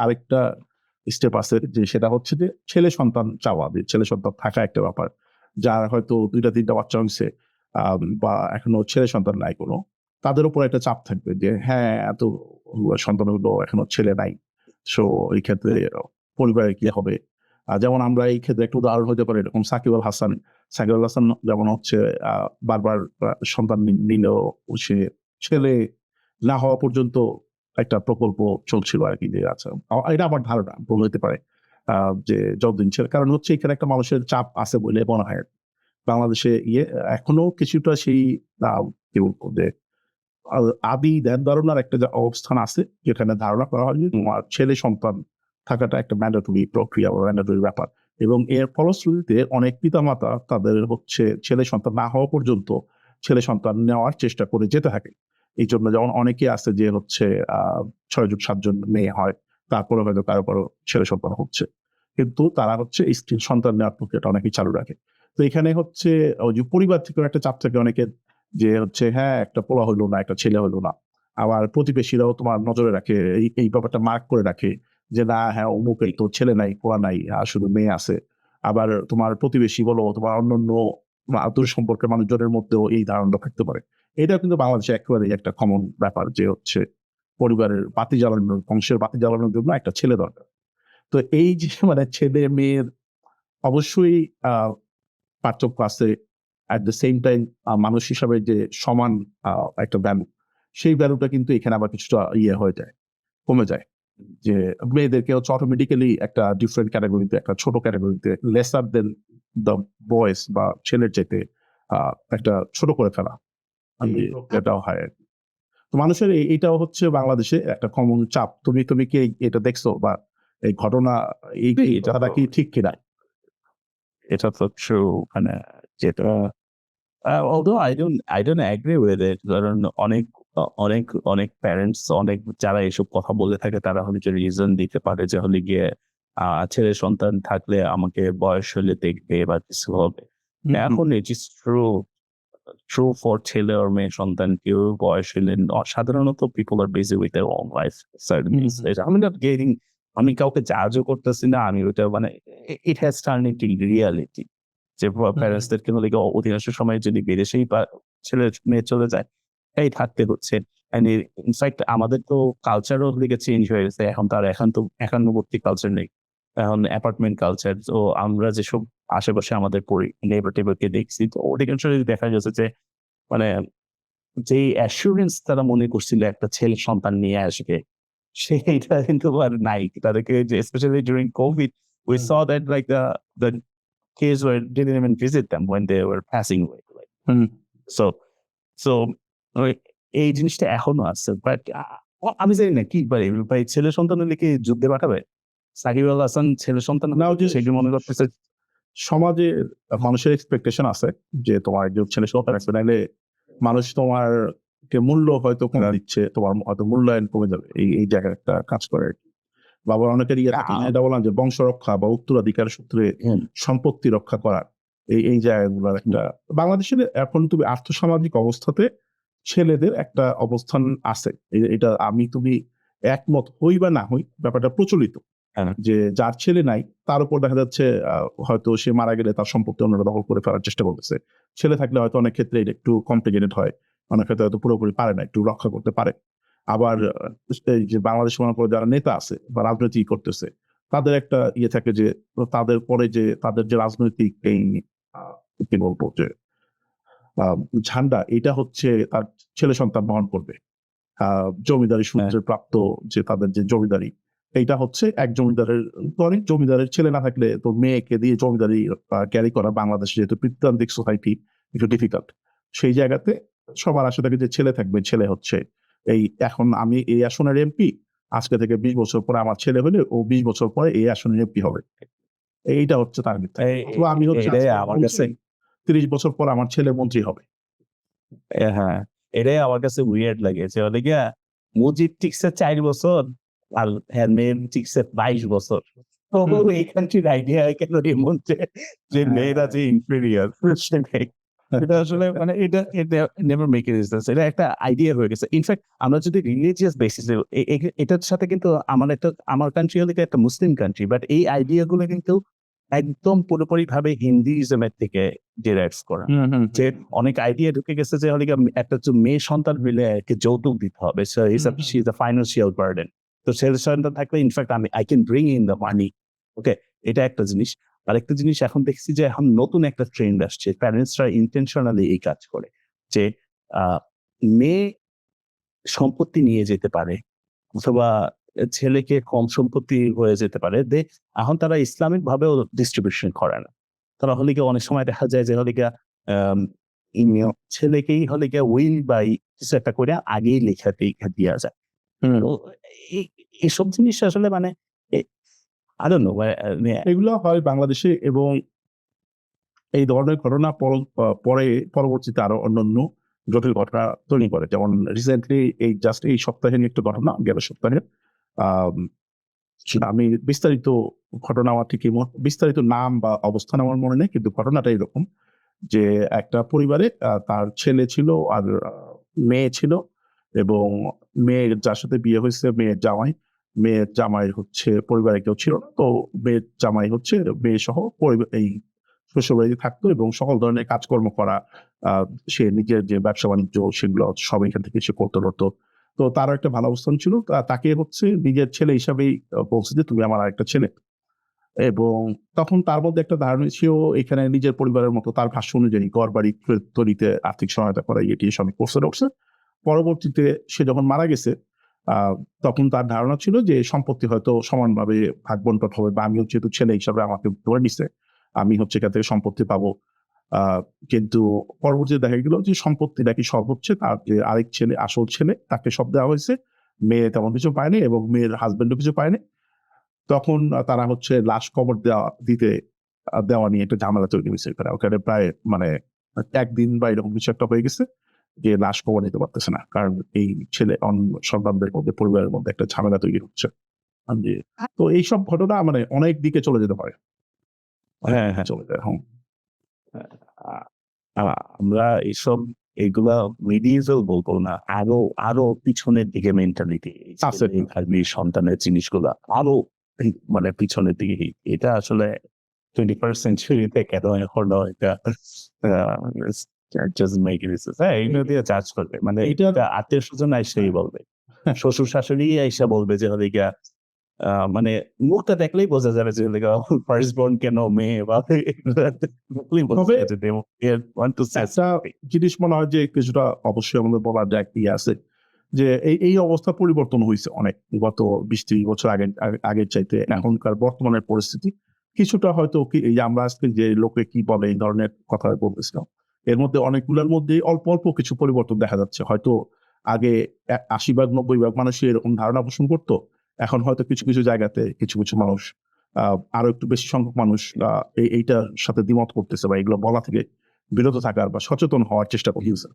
আরেকটা স্টেপ আছে যে সেটা হচ্ছে যে ছেলে সন্তান চাওয়া, যে ছেলে সন্তান থাকা একটা ব্যাপার। যার হয়তো ২টা-৩টা বাচ্চা হইছে বা এখনো ছেলে সন্তান নাই কোনো। তাদের উপর একটা চাপ থাকবে যে হ্যাঁ, এত সন্তান হলো এখনো ছেলে নাই। সো এই ক্ষেত্রে পরিবারের কি হবে? যেমন আমরা এই ক্ষেত্রে একটা উদাহরণ হতে পারে এরকম সাকিব আল হাসান। সাকিব আল হাসান যেমন হচ্ছে বারবার সন্তান নিলেও সে ছেলে না হওয়া পর্যন্ত একটা প্রকল্প চলছিল আরকি, যে আচ্ছা এটা আমার ধারণা, ভুল হইতে পারে। যে যতদিন ছেলে, কারণ হচ্ছে এখানে একটা মানুষের চাপ আছে বলে মনে হয়। বাংলাদেশে এখনো কিছুটা সেই আ কি বলবো যে আ আদি ধ্যান-ধারণার একটা অবস্থান আছে যেখানে ধারণা করা হয় যে তোমার ছেলে সন্তান থাকাটা একটা ম্যান্ডেটরি প্রক্রিয়া বা ম্যান্ডেটরি ব্যাপার। এবং এর ফলশ্রুতিতে অনেক পিতামাতা তাদের হচ্ছে ছেলে সন্তান না হওয়া পর্যন্ত ছেলে সন্তান নেওয়ার চেষ্টা করে যেতে থাকে। এইজন্য যেমন অনেকে আছে যে হচ্ছে আ ৬ জন ৭ জন মেয়ে হয়। তারপরে হয়তো কারো ছেলে সন্তান হচ্ছে। কিন্তু তারা হচ্ছে স্ত্রীর সন্তান নেওয়ার প্রক্রিয়াটা অনেকেই চালু রাখে। তো এখানে হচ্ছে ওই যে পরিবার থেকেও একটা চাপ থাকে অনেকের, যে হচ্ছে হ্যাঁ, একটা পোলা হইল না, একটা ছেলে হইল না। আবার প্রতিবেশীরাও তোমার নজরে রাখে, এই ব্যাপারটা মার্ক করে রাখে যে না হ্যাঁ, অমুকের তো ছেলে নাই, পোলা নাই, শুধু মেয়ে আছে। আবার তোমার প্রতিবেশী বলো, তোমার অন্যান্য আত্মীয় সম্পর্কের মানুষজনের মধ্যেও এই ধারণাটা থাকতে পারে। এটাও কিন্তু বাংলাদেশে একেবারেই একটা কমন ব্যাপার যে হচ্ছে পরিবারের বাতি জ্বালানোর, বংশের বাতি জ্বালানোর জন্য একটা ছেলে দরকার। তো এই যে মানে ছেলে মেয়ের অবশ্যই আ পার্থক্য আছে। এট দ্য সেম টাইম মানুষ হিসাবে যে সমান আ একটা ভ্যালু, সেই ভ্যালুটা কিন্তু এখানে আবার কিছুটা হয়ে যায়, কমে যায়। যে মেয়েদেরকে হচ্ছে অটোমেটিক্যালি একটা ডিফারেন্ট ক্যাটেগরিতে, একটা ছোট ক্যাটেগরিতে লেসার দেন দ্য বয়েজ বা ছেলের চাইতে আ একটা ছোট করে ফেলা। এই প্রক্রিয়াটাও হয় আরকি। তো মানুষের এইটাও হচ্ছে বাংলাদেশে একটা কমন চাপ। তুমি কি এটা দেখছো বা এই ঘটনা, এই এটা কথাটা তো কি ঠিক কিনা? এটা তো ট্রু মানে যেটা although I don't agree with it কারণ অনেক অনেক প্যারেন্টস অনেক যারা এসব কথা বলে থাকে তারা হলে যে রিজন দিতে পারে যে হলে গিয়ে ছেলে সন্তান থাকলে আমাকে বয়স হলে দেখবে বা কিছু হবে। হুম, হুম। এখন it is true for ছেলে or মেয়ে সন্তান কেউ বয়স হলে সাধারণত people are busy with their own life certain hmm, things. Hmm. I'm not getting আমি কাউকে জাজও করতেছি না। আমি ওইটা মানে it has turned into reality. যে হুম, হুম। প্যারেন্টস দেরকে হলে গিয়ে অধিকাংশ সময় যদি বিদেশেই বা ছেলে মেয়ে চলে যায়, এই থাকতে হচ্ছে। অ্যান্ড ইনফ্যাক্ট আমাদের তো কালচারও হলে গিয়ে চেঞ্জ হয়ে গেছে। এখন তো আর একান্নবর্তী কালচার নেই। এখন অ্যাপার্টমেন্ট কালচার। তো আমরা যেসব আশেপাশে আমাদের নেইবার-টেইবারকে দেখছি তো অধিকাংশই দেখা গেছে যে মানে যেই অ্যাসুরেন্স তারা মনে করছিল একটা ছেলে সন্তান নিয়ে আসবে, সেইটা কিন্তু আর নাই। তাদেরকে যে specially during COVID, we hmm, saw that like the kids didn't even visit them when they were passing away. Like, hmm. so so ওই এই জিনিসটা এখনো আছে। বাট আমি জানি না কি ভাই ছেলে সন্তান হলে কি যুদ্ধে পাঠাবে? সাকিব আল হাসান ছেলে সন্তান না, হলে ওই যে সে কি মনে করতেছে সমাজে মানুষের এক্সপেকটেশন আছে যে তোমার একজন ছেলে সন্তান আসবে, নাইলে মানুষ তোমারকে মূল্য হয়তো কমে দিচ্ছে, তোমার হয়তো মূল্যায়ন কমে যাবে। এই জায়গায় একটা কাজ করে আরকি। বা আবার অনেকের থাকে না, এটা বললাম যে বংশ রক্ষা বা উত্তরাধিকার সূত্রে হুম, সম্পত্তি রক্ষা করার এই জায়গাগুলোর একটা বাংলাদেশের এখন তুমি আর্থসামাজিক অবস্থাতে ছেলেদের একটা অবস্থান আছে। এটা আমি তুমি একমত হই বা না হই, ব্যাপারটা প্রচলিত। হ্যাঁ, যে যার ছেলে নাই তার উপর দেখা যাচ্ছে হয়তো সে মারা গেলে তার সম্পত্তি অন্যরা দখল করে ফেলার চেষ্টা করতেছে। ছেলে থাকলে হয়তো অনেক ক্ষেত্রে এটা একটু কমপ্লিকেটেড হয়। অনেক ক্ষেত্রে হয়তো পুরোপুরি পারে না, একটু রক্ষা করতে পারে। আবার এই যে বাংলাদেশ মনে করো যারা নেতা আছে বা রাজনীতি করতেছে, তাদের একটা থাকে যে তাদের পরে যে তাদের যে রাজনৈতিক এই আ কি বলবো যে আ ঝান্ডা, এটা হচ্ছে তার ছেলে সন্তান বহন করবে। আ জমিদারি হ্যাঁ, সূত্রে প্রাপ্ত যে তাদের যে জমিদারি, এইটা হচ্ছে এক জমিদারের, অনেক জমিদারের ছেলে না থাকলে তো মেয়েকে দিয়ে জমিদারি ক্যারি করা বাংলাদেশে যেহেতু পিতৃতান্ত্রিক সোসাইটি, একটু ডিফিকাল্ট। সেই জায়গাতে সবার আশা থাকে যে ছেলে থাকবে, ছেলে হচ্ছে এই এখন আমি এই আসনের এমপি, আজকে থেকে ২০ বছর পরে আমার ছেলে হলে ও ২০ বছর পরে এই আসনের এমপি হবে। এইটা হচ্ছে টার্গেট থাকে। এই অথবা আমি হচ্ছে এটাই আজকে আমার কাছে মন্ত্রী, ৩০ বছর পর আমার ছেলে মন্ত্রী হবে। হ্যাঁ, এটাই আমার কাছে উইয়ার্ড লাগে যে হলো গিয়া মুজিব টিকছে ৪ বছর আর হ্যাঁ, মেম টিকছে ২২ বছর। তো হুম। এই কান্ট্রির আইডিয়া কেন এমন যে হ্যাঁ, মেয়েরা যে ইনফেরিয়র সেটাই। এটা আসলে মানে এটা নেভার মেক ইট সেন্স। এটা একটা আইডিয়া হয়ে গেছে। ইনফ্যাক্ট আমরা যদি রিলিজিয়াস বেসিসে এটার সাথে কিন্তু আমার কান্ট্রি হলো একটা মুসলিম কান্ট্রি, বাট এই আইডিয়া গুলো কিন্তু একদম পুরোপুরিভাবে হিন্দুইজমের থেকে ডিরাইভস করা। যে অনেক আইডিয়া ঢুকে গেছে যে হলো গিয়ে একটা মেয়ে সন্তান হইলে একে যৌতুক দিতে হবে। So she is a financial burden. তো ছেলে সন্তান থাকলে in fact I can bring in the money. Okay, এটা একটা জিনিস। আরেকটা জিনিস এখন দেখছি যে এখন নতুন একটা ট্রেন্ড আসছে। প্যারেন্টসরা ইনটেনশনালি এই কাজ করে যে মেয়ে সম্পত্তি নিয়ে যেতে পারে অথবা ছেলেকে কম সম্পত্তি হয়ে যেতে পারে। এখন তারা ইসলামিক ভাবেও ডিস্ট্রিবিউশন করে না। তারা হলে গিয়ে অনেক সময় দেখা যায় যে হলে গিয়া আম ছেলেকেই হলে গিয়া উইল বা কিছু একটা করে আগেই লেখা দিয়া যায়। তো এই এসব জিনিস আসলে মানে I don't know এগুলো হয় বাংলাদেশে, এবং এই ধরনের ঘটনা পরে পরবর্তীতে আরো অন্যান্য জটিল ঘটনা তৈরি করে। যেমন রিসেন্টলি এই সপ্তাহের একটা ঘটনা, গেল সপ্তাহে আমি বিস্তারিত ঘটনা আমার ঠিক বিস্তারিত নাম বা অবস্থান আমার মনে নেই, কিন্তু ঘটনাটা এরকম যে একটা পরিবারে তার ছেলে ছিল আর মেয়ে ছিল, এবং মেয়ের যার সাথে বিয়ে হয়েছে মেয়ের জামাই হচ্ছে পরিবারে কেউ ছিল না। তো মেয়ের জামাই হচ্ছে মেয়ে সহ এই শ্বশুরবাড়িতে থাকতো এবং সকল ধরনের কাজকর্ম করা, সে নিজের যে ব্যবসা বাণিজ্য সেগুলো সব এখান থেকে সে করতে পারতো। তো তারও একটা ভালো অবস্থান ছিল। তাকে হচ্ছে নিজের ছেলে হিসাবেই বলছে যে তুমি আমার আরেকটা ছেলে। এবং তখন তার মধ্যে একটা ধারণা ছিল এখানে নিজের পরিবারের মতো তার ভাষ্য অনুযায়ী ঘরবাড়ি তৈরিতে আর্থিক সহায়তা করা, এটি সবই করছে। পরবর্তীতে সে যখন মারা গেছে তখন তার ধারণা ছিল যে সম্পত্তি হয়তো সমানভাবে ভাগ বন্টন হবে, বা আমিও যেহেতু ছেলে হিসাবে আমাকে ধরে নিছে, আমি হচ্ছে এখান থেকে সম্পত্তি পাবো। কিন্তু পরবর্তীতে দেখা গেল যে সম্পত্তি নাকি সব হচ্ছে তার যে আরেক ছেলে, আসল ছেলে, তাকে সব দেওয়া হয়েছে। মেয়ে তেমন কিছু পায়নি এবং মেয়ের হাজবেন্ডও কিছু পায়নি। তখন তারা হচ্ছে লাশ কবর দেওয়া নিয়ে একটা ঝামেলা তৈরি হয়েছে। ওখানে প্রায় মানে ১ দিন বা এরকম কিছু একটা হয়ে গেছে যে লাশ কবর নিতে পারতেছে না, কারণ এই ছেলে সন্তানদের মধ্যে, পরিবারের মধ্যে একটা ঝামেলা তৈরি হচ্ছে। জি। তো এইসব ঘটনা মানে অনেক দিকে চলে যেতে পারে। হ্যাঁ, হ্যাঁ। চলে যায়। আ আ আমরা এগুলা মিডিয়েভাল বলবো না। আরো পিছনের দিকে মেন্টালিটি আছে। সন্তানের জিনিসগুলা আরো মানে পিছনের দিকে। এটা আসলে 21st সেঞ্চুরিতে কেন এখনো এটা doesn't make any sense. হ্যাঁ, এগুলো দিয়ে জাজ করবে। মানে এইটার এটা আত্মীয়-স্বজন আইসাই বলবে। শ্বশুর-শাশুড়ি আইসা বলবে যে হলো গিয়া মানে মুখটা দেখলেই বোঝা যাবে যে হলো গিয়া ফার্স্ট বর্ন কেন মেয়ে বা দেখলেই বোঝা তবে যায় যে they want to say একটা something. জিনিস মনে হয় যে কিছুটা অবশ্যই আমাদের বলার যে একটা ইয়ে আছে যে এই অবস্থা পরিবর্তন হয়েছে অনেক গত ২০-৩০ বছর আগের চাইতে। এখনকার বর্তমানের পরিস্থিতি কিছুটা হয়তো এই যে আমরা আজকে যে লোকে কি বলে এই ধরনের কথা বলতেছিলাম, এর মধ্যে অনেকগুলোর মধ্যে অল্প অল্প কিছু পরিবর্তন দেখা যাচ্ছে। হয়তো আগে ৮০-৯০% মানুষই এরকম ধারণা পোষণ করতো, এখন হয়তো কিছু কিছু জায়গাতে কিছু মানুষ আরো একটু বেশি সংখ্যক মানুষ এইটার সাথে দ্বিমত করতেছে বা এগুলো বলা থেকে বিরত থাকার বা সচেতন হওয়ার চেষ্টা করতেছে।